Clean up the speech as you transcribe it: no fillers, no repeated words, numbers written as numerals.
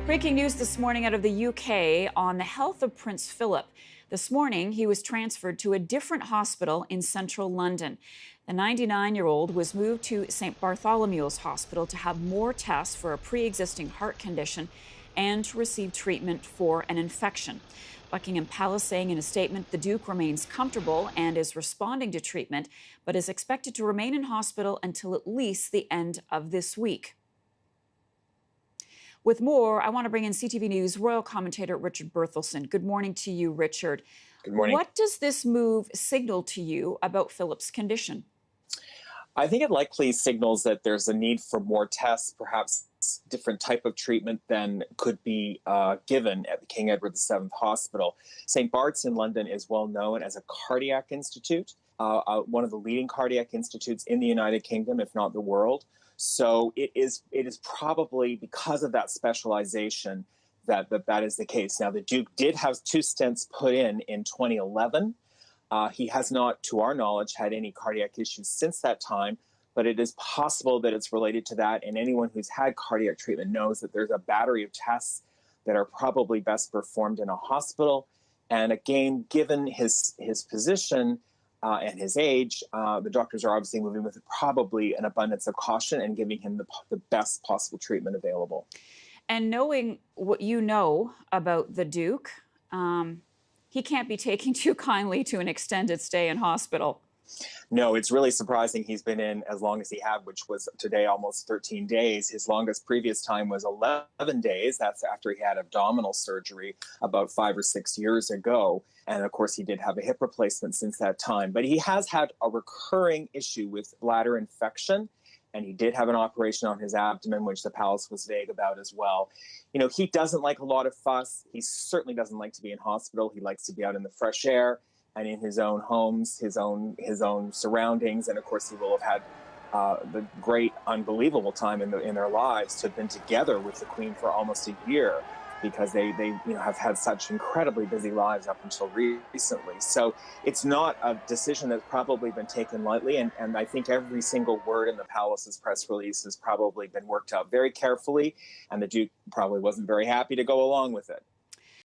Breaking news this morning out of the UK on the health of Prince Philip. This morning, he was transferred to a different hospital in central London. The 99-year-old was moved to St. Bartholomew's Hospital to have more tests for a pre-existing heart condition and to receive treatment for an infection. Buckingham Palace saying in a statement the Duke remains comfortable and is responding to treatment, but is expected to remain in hospital until at least the end of this week. With more, I want to bring in CTV News royal commentator Richard Berthelsen. Good morning to you, Richard. Good morning. What does this move signal to you about Philip's condition? I think it likely signals that there's a need for more tests, perhaps different type of treatment than could be given at the King Edward VII Hospital. St. Bart's in London is well known as a cardiac institute, one of the leading cardiac institutes in the United Kingdom, if not the world. So it is probably because of that specialization that is the case. Now, the Duke did have 2 stents put in 2011. He has not, to our knowledge, had any cardiac issues since that time, but it is possible that it's related to that. And anyone who's had cardiac treatment knows that there's a battery of tests that are probably best performed in a hospital. And again, given his position and his age, the doctors are obviously moving with probably an abundance of caution and giving him the best possible treatment available. And knowing what you know about the Duke, he can't be taking too kindly to an extended stay in hospital. No, it's really surprising he's been in as long as he had, which was today almost 13 days. His longest previous time was 11 days. That's after he had abdominal surgery about 5 or 6 years ago. And of course, he did have a hip replacement since that time. But he has had a recurring issue with bladder infection. And he did have an operation on his abdomen, which the palace was vague about as well. You know, he doesn't like a lot of fuss. He certainly doesn't like to be in hospital. He likes to be out in the fresh air and in his own homes, his own surroundings. And of course, he will have had the great, unbelievable time in their lives to have been together with the Queen for almost a year, because they have had such incredibly busy lives up until recently. So it's not a decision that's probably been taken lightly. And I think every single word in the palace's press release has probably been worked out very carefully. And the Duke probably wasn't very happy to go along with it.